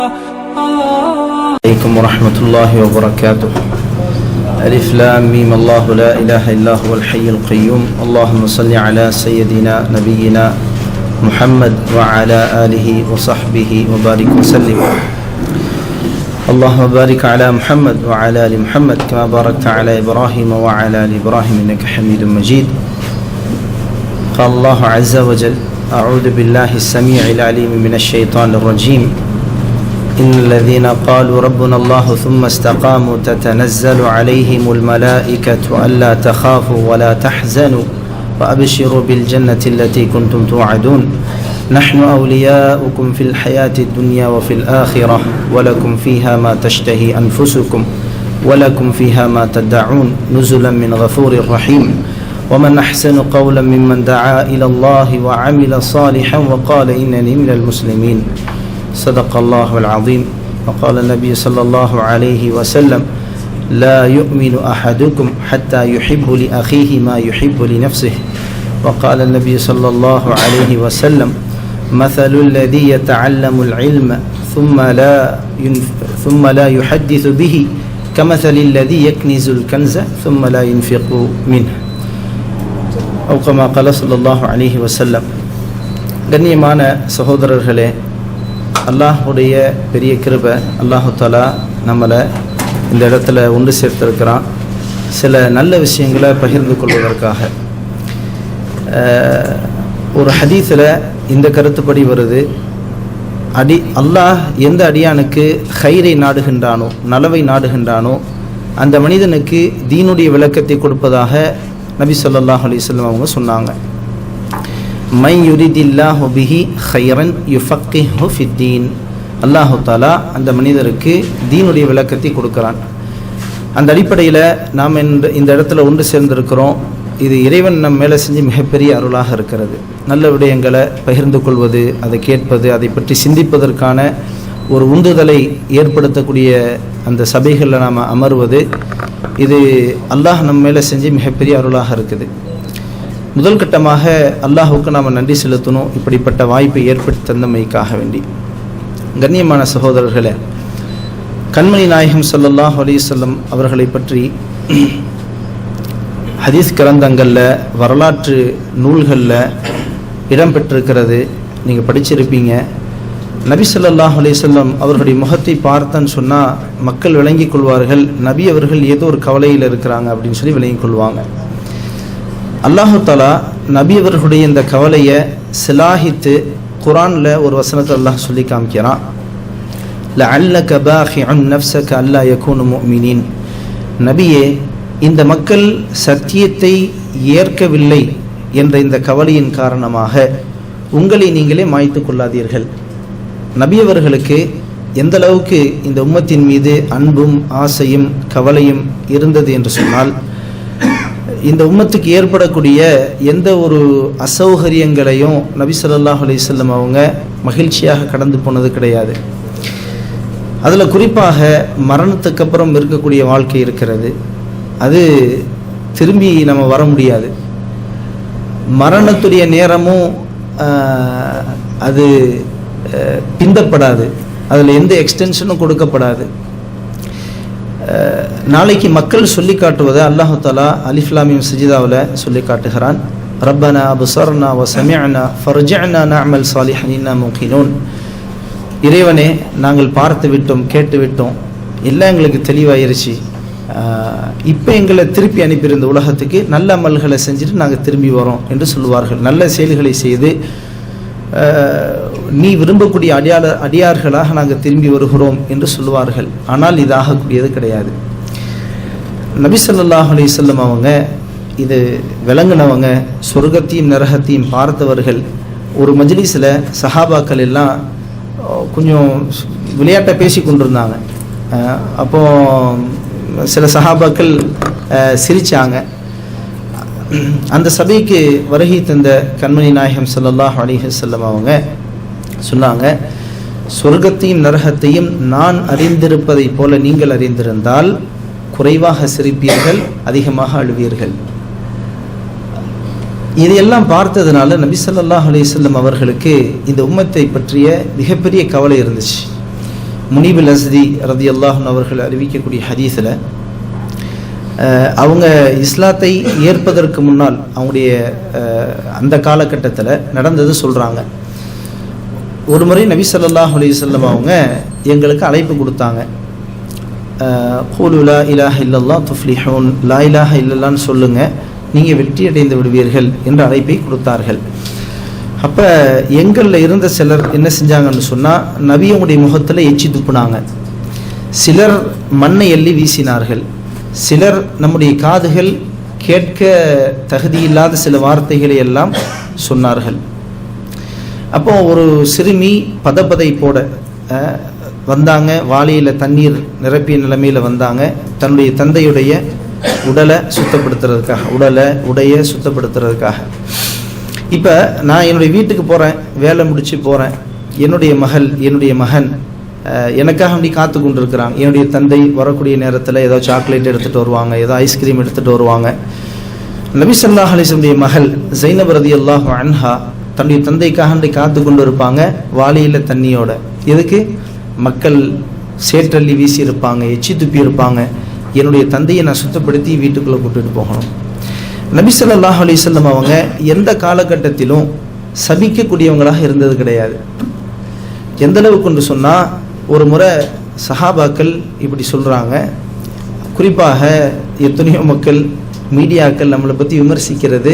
عليكم ورحمة الله وبركاته. ألف لام ميم الله لا إله إلا هو الحي القيوم. اللهم صل على سيدنا نبينا محمد وعلى آله وصحبه وبارك وسلم. اللهم بارك على محمد وعلى آل محمد كما باركت على إبراهيم وعلى آل إبراهيم إنك حميد مجيد. قال الله عز وجل: أعوذ بالله السميع العليم من الشيطان الرجيم. إن الذين قالوا ربنا الله ثم استقاموا تتنزل عليهم الملائكة ألا تخافوا ولا تحزنوا وأبشروا بالجنة التي كنتم توعدون نحن أولياؤكم في الحياة الدنيا وفي الآخرة ولكم فيها ما تشتهي أنفسكم ولكم فيها ما تدعون نزلا من غفور رحيم. ومن أحسن قولا ممن دعا إلى الله وعمل صالحا وقال إنني من المسلمين. صدق الله العظيم. وقال النبي صلى الله عليه وسلم: لا يؤمن أحدكم حتى يحب لأخيه ما يحب لنفسه. وقال النبي صلى الله عليه وسلم: مثل الذي يتعلم العلم ثم لا يحدث به كمثل الذي يكنز الكنز ثم لا ينفق منه. أو كما قال صلى الله عليه وسلم. கண்ணியமான சகோதரர்களே, அல்லாஹுடைய பெரிய கிருபை, அல்லாஹு தஆலா நம்மளை இந்த இடத்துல ஒன்று சேர்த்திருக்கிறான் சில நல்ல விஷயங்களை பகிர்ந்து கொள்வதற்காக. ஒரு ஹதீஸில் இந்த கருத்துப்படி வருது: அல்லாஹ் எந்த அடியானுக்கு ஹைரை நாடுகின்றானோ, நலவை நாடுகின்றானோ, அந்த மனிதனுக்கு தீனுடைய விளக்கத்தை கொடுப்பதாக நபி ஸல்லல்லாஹு அலைஹி வஸல்லம் அவங்க சொன்னாங்க. மை யுரிதில்லாஹு பிஹி ஹைரன் யுஃபக்கிஹு ஃபித்தீன். அல்லாஹு தஆலா அந்த மனிதருக்கு தீனுடைய விளக்கத்தை கொடுக்குறான். அந்த அடிப்படையில் நாம் இந்த இடத்துல ஒன்று சேர்ந்திருக்கிறோம். இது இறைவன் நம் மேலே செஞ்சு மிகப்பெரிய அருளாக இருக்கிறது. நல்ல விடயங்களை பகிர்ந்து கொள்வது, அதை கேட்பது, அதை பற்றி சிந்திப்பதற்கான ஒரு உந்துதலை ஏற்படுத்தக்கூடிய அந்த சபைகளில் நாம் அமர்வது, இது அல்லாஹ் நம் மேலே செஞ்சு மிகப்பெரிய அருளாக இருக்குது. முதல் கட்டமாக அல்லாஹுக்கு நாம் நன்றி செலுத்தணும், இப்படிப்பட்ட வாய்ப்பை ஏற்படுத்தி தந்தமைக்காக வேண்டி. கண்ணியமான சகோதரர்களே, கண்மணி நாயகம் ஸல்லல்லாஹு அலைஹி வஸல்லம் அவர்களை பற்றி ஹதீஸ் கிரந்தங்களில், வரலாற்று நூல்களில் இடம்பெற்றிருக்கிறது. நீங்கள் படிச்சிருப்பீங்க. நபி ஸல்லல்லாஹு அலைஹி வஸல்லம் அவர்களுடைய முகத்தை பார்த்தன்னு சொன்னால் மக்கள் விளங்கிக் கொள்வார்கள், நபி அவர்கள் ஏதோ ஒரு கவலையில் இருக்கிறாங்க அப்படின்னு சொல்லி விளங்கிக் கொள்வாங்க. அல்லாஹு தஆலா நபி அவர்களுடைய இந்த கவலையை சிலாஹித்து குர்ஆனில் ஒரு வசனத்தை அல்லாஹ் சொல்லி காமிக்கிறான்: லஅல்லக பாகிஉன் நஃப்ஸக அல்லா யகூனு முஃமினீன். நபியே, இந்த மக்கள் சத்தியத்தை ஏற்கவில்லை என்ற இந்த கவலையின் காரணமாக உங்களை நீங்களே மாய்த்து கொள்ளாதீர்கள். நபி அவர்களுக்கு எந்த அளவுக்கு இந்த உம்மத்தின் மீது அன்பும் ஆசையும் கவலையும் இருந்தது என்று சொன்னால், இந்த உம்மத்துக்கு ஏற்படக்கூடிய எந்த ஒரு அசௌகரியங்களையும் நபி ஸல்லல்லாஹு அலைஹி வஸல்லம் அவங்க மகிழ்ச்சியாக கடந்து போனது கிடையாது. அதில் குறிப்பாக மரணத்துக்கு அப்புறம் இருக்கக்கூடிய வாழ்க்கை இருக்கிறது, அது திரும்பி நம்ம வர முடியாது. மரணத்துடைய நேரமும் அது பிந்தப்படாது, அதில் எந்த எக்ஸ்டென்ஷனும் கொடுக்கப்படாது. நாளைக்கு மக்கள் சொல்லி காட்டுவதை அல்லாஹு தஆலா அலிஃப் லாம் மீம் சஜிதாவில் சொல்லி காட்டுகிறான்: ரப்பனா அப்ஸர்னா வ சமிஅனா ஃபர்ஜிஅனா நஅமல் ஸாலிஹன் இன்னா மூகினூன். இறைவனே, நாங்கள் பார்த்து விட்டோம், கேட்டு விட்டோம், எல்லாம் எங்களுக்கு தெளிவாயிருச்சு, இப்போ எங்களை திருப்பி அனுப்பியிருந்த உலகத்துக்கு நல்ல அமல்களை செஞ்சுட்டு நாங்கள் திரும்பி வரோம் என்று சொல்லுவார்கள். நல்ல செயல்களை செய்து நீ விரும்பக்கூடிய அடியார்களாக நாங்கள் திரும்பி வருகிறோம் என்று சொல்லுவார்கள். ஆனால் இது ஆகக்கூடியது கிடையாது. நபி ஸல்லல்லாஹு அலைஹி வஸல்லம் அவங்க இது விளங்கினவங்க, சொர்க்கத்தையும் நரகத்தையும் பார்த்தவர்கள். ஒரு மஜ்லிஸில் சஹாபாக்கள் எல்லாம் கொஞ்சம் விளையாட்டை பேசி கொண்டிருந்தாங்க. அப்போ சில சஹாபாக்கள் சிரித்தாங்க. அந்த சபைக்கு வருகை தந்த கண்மணி நாயகம் ஸல்லல்லாஹு அலைஹி வஸல்லம் அவங்க சொன்னாங்க: சொர்க்கத்தையும் நரகத்தையும் நான் அறிந்திருப்பதை போல நீங்கள் அறிந்திருந்தால் குறைவாக சிரிப்பீர்கள், அதிகமாக அழுவீர்கள். இதையெல்லாம் பார்த்ததுனால நபி ஸல்லல்லாஹு அலைஹி வஸல்லம் அவர்களுக்கு இந்த உம்மத்தை பற்றிய மிகப்பெரிய கவலை இருந்துச்சு. முனிபுல் அஸ்தி ரலியல்லாஹு அன்ஹு அவர்கள் அறிவிக்கக்கூடிய ஹதீஸில் அவங்க இஸ்லாத்தை ஏற்பதற்கு முன்னால் அவங்களுடைய அந்த காலகட்டத்தில் நடந்தது சொல்கிறாங்க. ஒரு முறை நபி ஸல்லல்லாஹு அலைஹி வஸல்லம் அவங்க எங்களுக்கு அழைப்பு கொடுத்தாங்க. கூலு லா இலாஹ இல்லல்லாஹ் துஃப்லிஹூன், லா இலாஹ இல்லல்லான்னு சொல்லுங்கள், நீங்கள் வெற்றி அடைந்து விடுவீர்கள் என்ற அழைப்பை கொடுத்தார்கள். அப்போ எங்களில் இருந்த சிலர் என்ன செஞ்சாங்கன்னு சொன்னால், நபியுடைய முகத்தில் எச்சி துப்புனாங்க, சிலர் மண்ணை எள்ளி வீசினார்கள், சிலர் நம்முடைய காதுகள் கேட்க தகுதியில்லாத சில வார்த்தைகளை எல்லாம் சொன்னார்கள். அப்போ ஒரு சிறுமி பதப்பதைப்போட வந்தாங்க, வாளியில் தண்ணீர் நிரப்பிய நிலைமையில் வந்தாங்க, தன்னுடைய தந்தையுடைய உடலை சுத்தப்படுத்துறதுக்காக, உடைய சுத்தப்படுத்துறதுக்காக. இப்போ நான் என்னுடைய வீட்டுக்கு போகிறேன், வேலை முடித்து போகிறேன், என்னுடைய மகன் எனக்காக அப்படி காத்து கொண்டு இருக்கிறாங்க. என்னுடைய தந்தை வரக்கூடிய நேரத்தில் ஏதோ சாக்லேட் எடுத்துகிட்டு வருவாங்க, ஏதோ ஐஸ்கிரீம் எடுத்துகிட்டு வருவாங்க. நபி ஸல்லல்லாஹு அலைஹி வஸல்லம் மகள் ஸைனப் ரலியல்லாஹு அன்ஹா தன்னுடைய தந்தைக்காக காத்து கொண்டு இருப்பாங்க, வாளியில் தண்ணியோட. எதுக்கு? மக்கள் சேற்றள்ளி வீசி இருப்பாங்க, எச்சி துப்பி இருப்பாங்க, என்னுடைய தந்தையை நான் சுத்தப்படுத்தி வீட்டுக்குள்ளே கூப்பிட்டு போகணும். நபி ஸல்லல்லாஹு அலைஹி வஸல்லம் அவங்க எந்த காலகட்டத்திலும் சபிக்கக்கூடியவங்களாக இருந்தது கிடையாது. எந்த அளவுக்கு கொண்டு சொன்னால், ஒரு முறை சஹாபாக்கள் இப்படி சொல்கிறாங்க, குறிப்பாக எத்தனையோ மக்கள் மீடியாக்கள் நம்மளை பற்றி விமர்சிக்கிறது,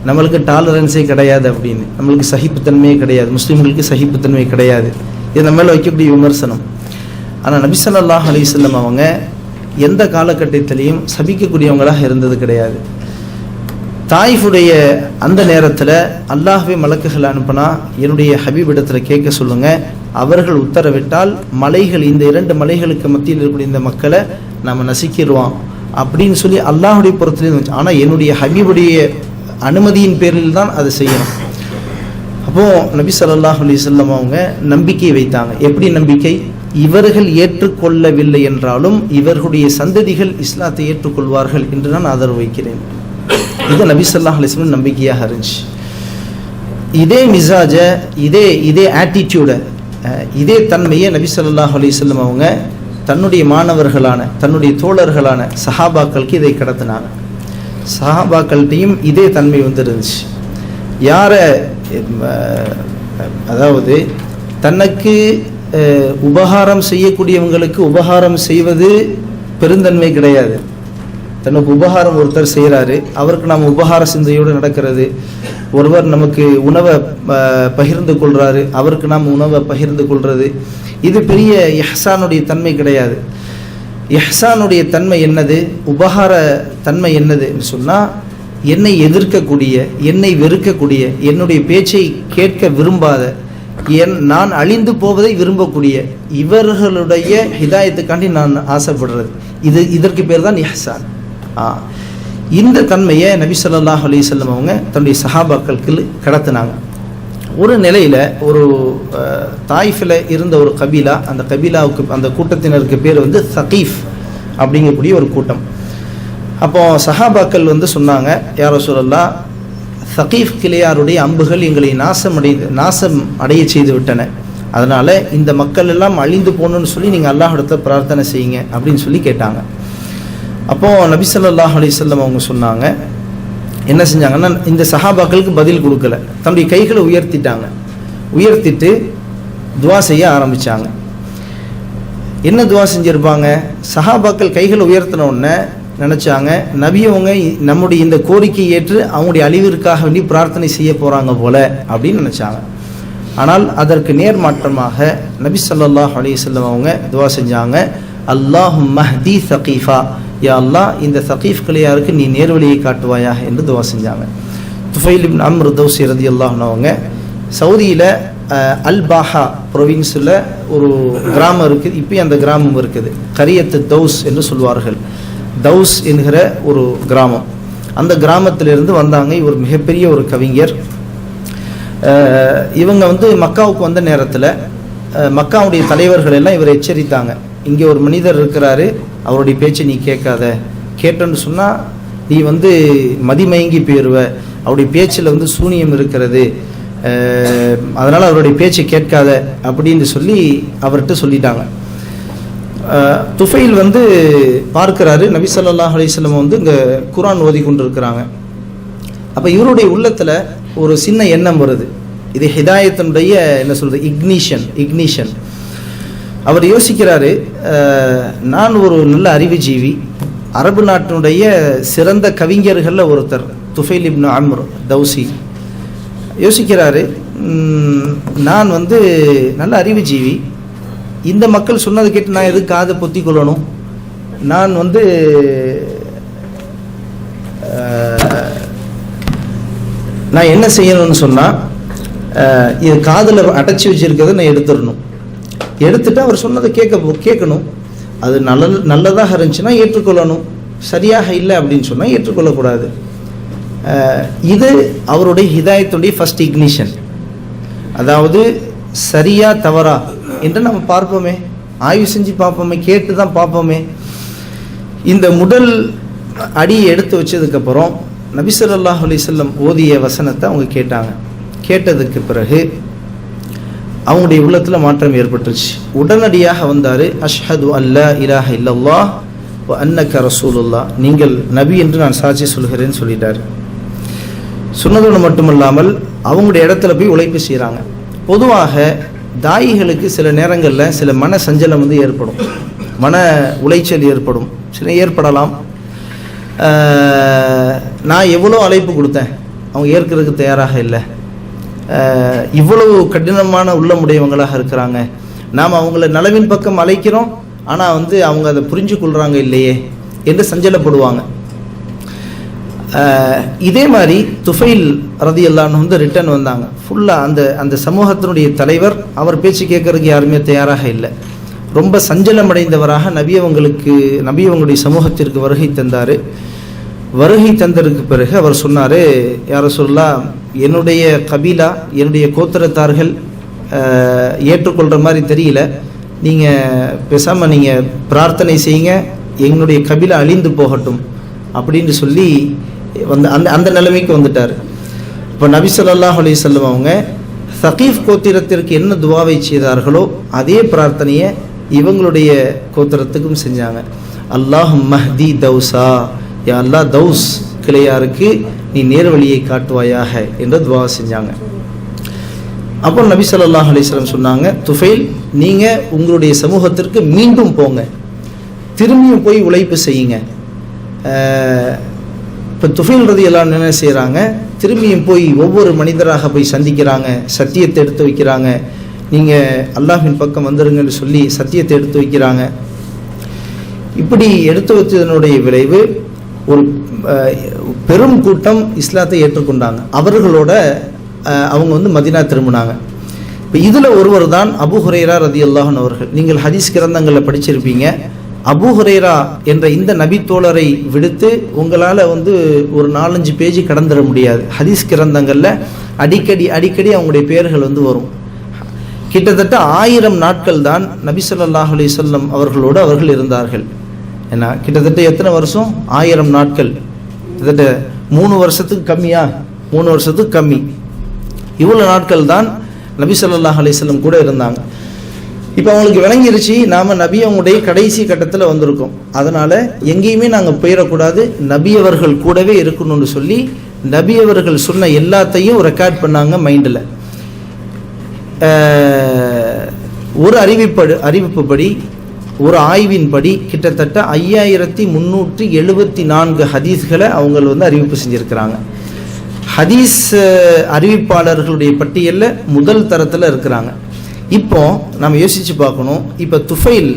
நம்மளுக்கு டாலரன்ஸே கிடையாது அப்படின்னு, நம்மளுக்கு சகிப்புத்தன்மையே கிடையாது, முஸ்லீம்களுக்கு சகிப்புத்தன்மை கிடையாது, இது நம்ம மேலே வைக்கக்கூடிய விமர்சனம். ஆனால் நபி ஸல்லல்லாஹு அலைஹி வஸல்லம் அவங்க எந்த காலகட்டத்திலையும் சபிக்கக்கூடியவங்களாக இருந்தது கிடையாது. தாயிஃபுடைய அந்த நேரத்தில் அல்லாஹ்வே மலக்குகள் அனுப்பினா என்னுடைய ஹபீபிடத்தில் கேட்க சொல்லுங்கள், அவர்கள் உத்தரவிட்டால் மலைகள், இந்த 2 மலைகளுக்கு மத்தியில் இருக்கக்கூடிய இந்த மக்களை நம்ம நசுக்கிடுவோம் அப்படின்னு சொல்லி அல்லாஹுடைய பொறுத்திலே இருந்துச்சு. ஆனால் என்னுடைய ஹபீபுடைய அனுமதியின் பேரில் தான் அதை செய்யணும். அப்போது நபி ஸல்லல்லாஹு அலைஹி வஸல்லம் அவங்க நம்பிக்கை வைத்தாங்க. எப்படி நம்பிக்கை? இவர்கள் ஏற்றுக்கொள்ளவில்லை என்றாலும் இவர்களுடைய சந்ததிகள் இஸ்லாத்தை ஏற்றுக்கொள்வார்கள் என்று நான் ஆதரவு வைக்கிறேன். இது நபி ஸல்லல்லாஹு அலைஹி வஸல்லம் நம்பிக்கையாக இருந்துச்சு. இதே மிசாஜ, இதே ஆட்டிடியூடை, இதே தன்மையை நபி ஸல்லல்லாஹு அலைஹி வஸல்லம் அவங்க தன்னுடைய மாணவர்களான, தன்னுடைய தோழர்களான சஹாபாக்களுக்கு இதை கடத்தினாங்க. சஹாபாக்கள்கிட்டையும் இதே தன்மை இருந்துச்சு. யாரை, அதாவது தனக்கு உபகாரம் செய்யக்கூடியவங்களுக்கு உபகாரம் செய்வது பெருந்தன்மை கிடையாது. தனக்கு உபகாரம் ஒருத்தர் செய்கிறாரு, அவருக்கு நாம் உபகார சிந்தையோடு நடக்கிறது. ஒருவர் நமக்கு உணவை பகிர்ந்து கொள்கிறாரு, அவருக்கு நாம் உணவை பகிர்ந்து கொள்வது, இது பெரிய இஹ்சானுடைய தன்மை கிடையாது. இஹ்சானுடைய தன்மை என்னது, உபகார தன்மை என்னதுன்னு சொன்னால், என்னை எதிர்க்கக்கூடிய, என்னை வெறுக்கக்கூடிய, என்னுடைய பேச்சை கேட்க விரும்பாத, நான் அழிந்து போவதை விரும்பக்கூடிய இவர்களுடைய ஹிதாயத்துக்காண்டி நான் ஆசைப்படுறது, இதற்கு பேர் தான் இஹ்சான். இந்த தன்மையை நபி ஸல்லல்லாஹு அலைஹி வஸல்லம் அவங்க தன்னுடைய சஹாபாக்களுக்கு கடத்தினாங்க. ஒரு நிலையில் ஒரு தாயிஃபில் இருந்த ஒரு கபீலா, அந்த கபீலாவுக்கு, அந்த கூட்டத்தினருக்கு பேர் சகீஃப் அப்படிங்கக்கூடிய ஒரு கூட்டம். அப்போது சஹாபாக்கள் சொன்னாங்க, யா ரசூலல்லாஹ், சகீஃப் கிளையாருடைய அம்புகள் எங்களை நாசம் அடைய செய்து விட்டன, அதனால் இந்த மக்கள் எல்லாம் அழிந்து போகணுன்னு சொல்லி நீங்கள் அல்லாஹ்விடத்தில் பிரார்த்தனை செய்யுங்க அப்படின்னு சொல்லி கேட்டாங்க. அப்போது நபி ஸல்லல்லாஹு அலைஹி வஸல்லம் அவங்க சொன்னாங்க, என்ன செஞ்சாங்கன்னா, இந்த சஹாபாக்களுக்கு பதில் கொடுக்கல, தன்னுடைய கைகளை உயர்த்திட்டு துவா செய்ய ஆரம்பித்தாங்க. என்ன துவா செஞ்சுருப்பாங்க? சஹாபாக்கள் கைகளை உயர்த்தின உடனே நினச்சாங்க, நபியவங்க நம்முடைய இந்த கோரிக்கையை ஏற்று அவங்களுடைய அழிவிற்காக வேண்டி பிரார்த்தனை செய்ய போகிறாங்க போல அப்படின்னு நினச்சாங்க. ஆனால் அதற்கு நேர்மாற்றமாக நபி ஸல்லல்லாஹு அலைஹி வஸல்லம் அவங்க துவா செஞ்சாங்க, அல்லாஹும்ம ஹ்தி சகீஃபா, யா அல்லாஹ், இந்த சகீஃப் கிளையாருக்கு நீ நேர்வழியை காட்டுவாயா என்று துவா செஞ்சாங்க. துஃபைல் இப்னு அம்ர் தௌசி ரலியல்லாஹு அன்ஹு அவங்க சவுதியில் அல்-பாஹா ப்ரொவின்ஸில் ஒரு கிராமம் இருக்குது, இப்போயும் அந்த கிராமம் இருக்குது, கரியத்து தௌஸ் என்று சொல்வார்கள். தௌஸ் என்கிற ஒரு கிராமம், அந்த கிராமத்திலிருந்து வந்தாங்க. இவர் மிகப்பெரிய ஒரு கவிஞர். இவங்க மக்காவுக்கு வந்த நேரத்தில் மக்காவுடைய தலைவர்கள் எல்லாம் இவரை எச்சரித்தாங்க, இங்கே ஒரு மனிதர் இருக்கிறாரு, அவருடைய பேச்சை நீ கேட்காத, கேட்டேன்னு சொன்னால் நீ மதிமயங்கி போயிடுவ, அவருடைய பேச்சில் சூனியம் இருக்கிறது, அதனால் அவருடைய பேச்சை கேட்காத அப்படின்னு சொல்லி அவர்கிட்ட சொல்லிட்டாங்க. துஃபைல் வந்து பார்க்கிறாரு நபி ஸல்லல்லாஹு அலைஹி வஸல்லம் வந்து இங்கே குர்ஆன் ஓதி கொண்டிருக்கிறாங்க. அப்போ இவருடைய உள்ளத்தில் ஒரு சின்ன எண்ணம் வருது. இது ஹிதாயத்தினுடைய என்ன சொல்கிறது இக்னிஷன். அவர் யோசிக்கிறாரு, நான் ஒரு நல்ல அறிவுஜீவி, அரபு நாட்டினுடைய சிறந்த கவிஞர்களில் ஒருத்தர் துஃபைல் இப்னு அம்ர் தௌசி. யோசிக்கிறாரு, நான் வந்து நல்ல அறிவுஜீவி, இந்த மக்கள் சொன்னதை கேட்டு நான் எதுக்கு காதை பொத்தி கொள்ளணும்? நான் வந்து நான் என்ன செய்யணும்னு சொன்னால், இது காதில் அடைச்சி வச்சிருக்கிறத நான் எடுத்துடணும். எடுத்துட்டு அவர் சொன்னதை கேட்கணும். அது நல்லதாக இருந்துச்சுன்னா ஏற்றுக்கொள்ளணும், சரியாக இல்லை அப்படின்னு சொன்னால் ஏற்றுக்கொள்ளக்கூடாது. இது அவருடைய ஹிதாயத்துடைய ஃபர்ஸ்ட் இக்னிஷன். அதாவது சரியா தவறா என்று நம்ம பார்ப்போமே, ஆய்வு செஞ்சு பார்ப்போமே, கேட்டு தான் பார்ப்போமே. இந்த முதல் அடியை எடுத்து வச்சதுக்கப்புறம் நபி ஸல்லல்லாஹு அலைஹி வஸல்லம் ஓதிய வசனத்தை அவங்க கேட்டாங்க. கேட்டதுக்கு பிறகு அவங்களுடைய உள்ளத்தில் மாற்றம் ஏற்பட்டுருச்சு. உடனடியாக வந்தார், அஷ்ஹது அல்லா இலாஹ இல்லல்லாஹ் வ அன்னக ரசூலுல்லாஹ், நீங்கள் நபி என்று நான் சாட்சி சொல்கிறேன்னு சொல்லிட்டார். சொன்னதோடு மட்டுமல்லாமல் அவங்களுடைய இடத்துல போய் உழைப்பு செய்கிறாங்க. பொதுவாக தாயிகளுக்கு சில நேரங்களில் சில மன சஞ்சலம் வந்து ஏற்படும், மன உளைச்சல் ஏற்படும், சில ஏற்படலாம். நான் எவ்வளோ அழைப்பு கொடுத்தேன், அவங்க ஏற்கிறதுக்கு தயாராக இல்லை, இவ்வளவு கடினமான உள்ளமுடையவங்களாக இருக்கிறாங்க, நாம் அவங்கள நலவின் பக்கம் அழைக்கிறோம், ஆனால் வந்து அவங்க அதை புரிஞ்சு கொள்கிறாங்க இல்லையே என்று சஞ்சலப்படுவாங்க. இதே மாதிரி துஃபைல் ரலியல்லாஹு அன்ஹு வந்து ரிட்டர்ன் வந்தாங்க. ஃபுல்லாக அந்த சமூகத்தினுடைய தலைவர், அவர் பேச்சு கேட்கறதுக்கு யாருமே தயாராக இல்லை. ரொம்ப சஞ்சலமடைந்தவராக நபி அவங்களுடைய சமூகத்திற்கு வருகை தந்தார். வருகை தந்ததுக்கு பிறகு அவர் சொன்னார், யா ரசூலுல்லாஹ், என்னுடைய கபீலா, என்னுடைய கோத்திரத்தார்கள் ஏற்றுக்கொள்கிற மாதிரி தெரியல, நீங்கள் பேசாமல் நீங்கள் பிரார்த்தனை செய்யுங்க, எங்களுடைய கபீலா அழிந்து போகட்டும் அப்படின்னு சொல்லி அந்த நிலைமைக்கு வந்துட்டார். இப்போ நபி ஸல்லல்லாஹு அலைஹி வஸல்லம் அவங்க சகீஃப் கோத்திரத்திற்கு என்ன துவாவை செய்தார்களோ அதே பிரார்த்தனையை இவங்களுடைய கோத்திரத்துக்கும் செஞ்சாங்க. அல்லாஹும் மஹ்தி தௌசா, யா அல்லாஹ் தௌஸ் கிளையாருக்கு நீ நேர்வழியை காட்டுவாயாக என்ற துவா செஞ்சாங்க. அப்போ நபி ஸல்லல்லாஹு அலைஹி வஸல்லம் சொன்னாங்க, துஃபைல், நீங்கள் உங்களுடைய சமூகத்திற்கு மீண்டும் போங்க, திரும்பியும் போய் உழைப்பு செய்யுங்க. இப்போ துஃபைல் ரலியல்லாஹு அன்ஹு என்ன செய்கிறாங்க, திரும்பியும் போய் ஒவ்வொரு மனிதராக போய் சந்திக்கிறாங்க, சத்தியத்தை எடுத்து வைக்கிறாங்க, நீங்கள் அல்லாஹ்வின் பக்கம் வந்துருங்கன்னு சொல்லி சத்தியத்தை எடுத்து வைக்கிறாங்க. இப்படி எடுத்து வச்சதனுடைய விளைவு ஒரு பெரும் கூட்டம் இஸ்லாத்தை ஏற்றுக்கொண்டாங்க. அவர்களோட அவங்க வந்து மதீனா திரும்பினாங்க. இப்போ இதில் ஒருவர் தான் அபூ ஹுரைரா ரலியல்லாஹு அன்ஹு அவர்கள். நீங்கள் ஹதீஸ் கிரந்தங்களில் படிச்சிருப்பீங்க. அபூ ஹுரைரா என்ற இந்த நபி தோழரை விடுத்து உங்களால் வந்து ஒரு 4-5 பேஜ் கடந்துட முடியாது. ஹதீஸ் கிரந்தங்களில் அடிக்கடி அவங்களுடைய பெயர்கள் வந்து வரும். கிட்டத்தட்ட 1000 நாட்கள் தான் நபி ஸல்லல்லாஹு அலைஹி வஸல்லம் அவர்களோடு அவர்கள் இருந்தார்கள். ஏன்னா கிட்டத்தட்ட எத்தனை வருஷம்? 1000 நாட்கள். கிட்டத்தட்ட 3 வருஷத்துக்கு கம்மியா? 3 வருஷத்துக்கு கம்மி. இவ்வளோ நாட்கள் தான் நபி ஸல்லல்லாஹு அலைஹி வஸல்லம் கூட இருந்தாங்க. இப்போ அவங்களுக்கு விளங்கிருச்சு, நாம் நபி அவங்களுடைய கடைசி கட்டத்தில் வந்திருக்கோம், அதனால் எங்கேயுமே நாங்கள் போயிடக்கூடாது, நபி அவர்கள் கூடவே இருக்கணும்னு சொல்லி நபி அவர்கள் சொன்ன எல்லாத்தையும் ரெக்கார்ட் பண்ணாங்க மைண்டில். ஒரு அறிவிப்புப்படி, ஒரு ஆய்வின்படி கிட்டத்தட்ட 5374 ஹதீஸ்களை அவங்க வந்து அறிவிப்பு செஞ்சுருக்கிறாங்க. ஹதீஸ் அறிவிப்பாளர்களுடைய பட்டியலில் முதல் தரத்தில் இருக்கிறாங்க. இப்போ நம்ம யோசித்து பார்க்கணும், இப்போ துஃபைல்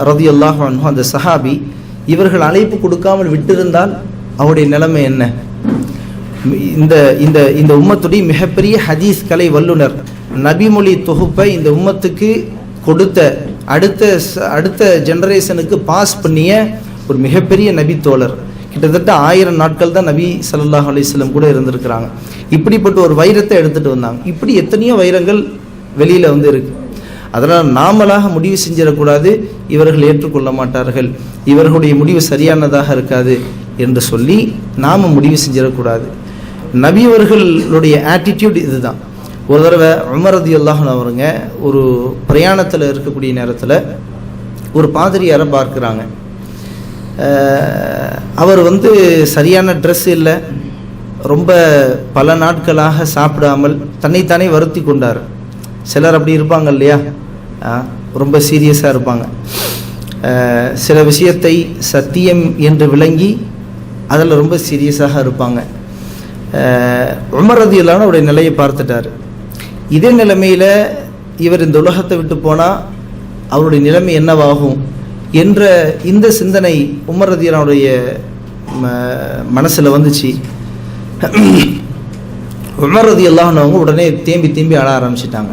ரலியல்லாஹு அன்ஹு அந்த சஹாபி இவர்கள் அழைப்பு கொடுக்காமல் விட்டிருந்தால் அவருடைய நிலைமை என்ன? இந்த உம்மத்துடைய மிகப்பெரிய ஹதீஸ் கலை வல்லுனர், நபிமொழி தொகுப்பை இந்த உம்மத்துக்கு கொடுத்த அடுத்த ஜெனரேஷனுக்கு பாஸ் பண்ணிய ஒரு மிகப்பெரிய நபி தோழர். கிட்டத்தட்ட 1000 நாட்கள் தான் நபி ஸல்லல்லாஹு அலைஹி வஸல்லம் கூட இருந்திருக்கிறாங்க. இப்படிப்பட்ட ஒரு வைரத்தை எடுத்துகிட்டு வந்தாங்க. இப்படி எத்தனையோ வைரங்கள் வெளியில் வந்து இருக்கு. அதனால் நாமளாக முடிவு செஞ்சிடக்கூடாது, இவர்கள் ஏற்றுக்கொள்ள மாட்டார்கள், இவர்களுடைய முடிவு சரியானதாக இருக்காது என்று சொல்லி நாம் முடிவு செஞ்சிடக்கூடாது. நபியவர்களுடைய ஆட்டிடியூட் இதுதான். ஒரு தடவை உமர் ரலியல்லாஹு அன்ஹு அவருங்க ஒரு பிரயாணத்தில் இருக்கக்கூடிய நேரத்தில் ஒரு பாதிரியாரை பார்க்குறாங்க. அவர் சரியான ட்ரெஸ் இல்லை, ரொம்ப பல நாட்களாக சாப்பிடாமல் தன்னைத்தானே வருத்தி கொண்டார். சிலர் அப்படி இருப்பாங்க இல்லையா, ரொம்ப சீரியஸாக இருப்பாங்க. சில விஷயத்தை சத்தியம் என்று விளங்கி அதில் ரொம்ப சீரியஸாக இருப்பாங்க. உமர் ரலியல்லாஹு அன்ஹு அவருடைய நிலையை பார்த்துட்டார். இதே நிலைமையில் இவர் இந்த உலகத்தை விட்டு போனால் அவருடைய நிலைமை என்னவாகும் என்ற இந்த சிந்தனை உமர் ரலியல்லாஹு அன்ஹுடைய மனசில் வந்துச்சு. உமர் ரலியல்லாஹு அன்ஹு அவங்க உடனே தேம்பி அழ ஆரம்பிச்சிட்டாங்க.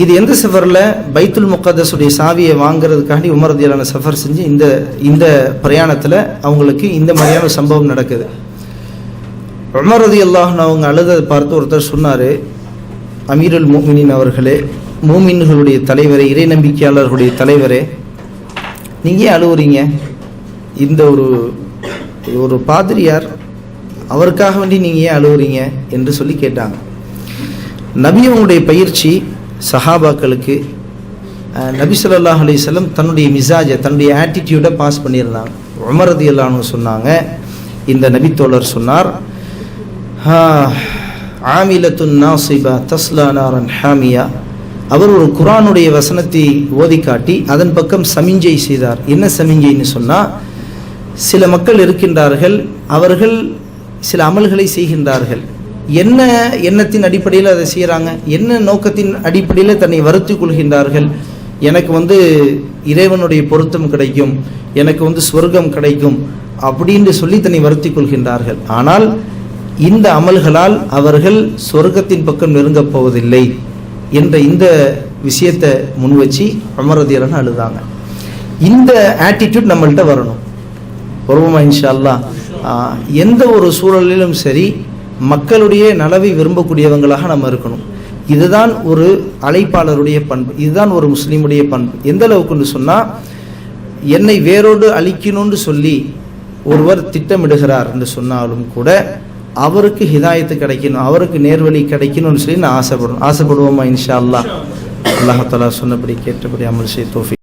இது எந்த சஃபரில்? பைத்துல் முகத்தஸுடைய சாவியை வாங்கிறதுக்காண்டி உமர் ரலியல்லாஹு அன்ஹு சஃபர் செஞ்சு இந்த பிரயாணத்தில் அவங்களுக்கு இந்த மாதிரியான சம்பவம் நடக்குது. உமர் ரலியல்லாஹு அன்ஹு அவங்க அழுததை பார்த்து ஒருத்தர் சொன்னார், அமீருல் முஃமினீன் அவர்களே, மூமின்களுடைய தலைவரே, இறை நம்பிக்கையாளர்களுடைய தலைவரே, நீங்கள் ஏன் அழுவுறீங்க? இந்த ஒரு பாதிரியார், அவருக்காக வேண்டி நீங்கள் ஏன் அழுவுறீங்க என்று சொல்லி கேட்டாங்க. நபி அவங்களுடைய பயிற்சி சஹாபாக்களுக்கு, நபி ஸல்லல்லாஹு அலைஹி வஸல்லம் தன்னுடைய மிசாஜை, தன்னுடைய ஆட்டிடியூடை பாஸ் பண்ணியிருந்தாங்க. உமர் ரலியல்லாஹு அன்ஹு சொன்னாங்க, இந்த நபித்தோழர் சொன்னார், ஆமிலத்துன் நாசிபா தஸ்லா நாரன் ஹாமியா. அவர் ஒரு குர்ஆனுடைய வசனத்தை ஓதி காட்டி அதன் பக்கம் சமிஞ்சை செய்தார். என்ன சமிஞ்சைன்னு சொன்னால், சில மக்கள் இருக்கின்றார்கள், அவர்கள் சில அமல்களை செய்கின்றார்கள். என்ன எண்ணத்தின் அடிப்படையில் அதை செய்கிறாங்க, என்ன நோக்கத்தின் அடிப்படையில் தன்னை வருத்தி கொள்கின்றார்கள், எனக்கு இறைவனுடைய பொருத்தம் கிடைக்கும், எனக்கு சொர்க்கம் கிடைக்கும் அப்படின்னு சொல்லி தன்னை வருத்தி கொள்கின்றார்கள். ஆனால் இந்த அமல்களால் அவர்கள் சொர்க்கத்தின் பக்கம் நெருங்கப் போவதில்லை என்ற இந்த விஷயத்தை முன்வச்சு உமர் ரலியல்லாஹு அன்ஹு அழுதாங்க. இந்த ஆட்டிடியூட் நம்மள்கிட்ட வரணும். வருவோமா இன்ஷா அல்லாஹ்? எந்த ஒரு சூழலிலும் சரி மக்களுடைய நலவை விரும்பக்கூடியவங்களாக நம்ம இருக்கணும். இதுதான் ஒரு அழைப்பாளருடைய பண்பு, இதுதான் ஒரு முஸ்லீமுடைய பண்பு. எந்த அளவுக்குன்னு சொன்னால், என்னை வேரோடு அழிக்கணும்னு சொல்லி ஒருவர் திட்டமிடுகிறார் என்று சொன்னாலும் கூட அவருக்கு ஹிதாயத்து கிடைக்கணும், அவருக்கு நேர்வழி கிடைக்கணும்னு சொல்லி நான் ஆசைப்படுவோமா இன்ஷா அல்லாஹ்? அல்லாஹ் தஆலா சொன்னபடி கேட்டபடி அமல் செய்ய தௌஃபீக்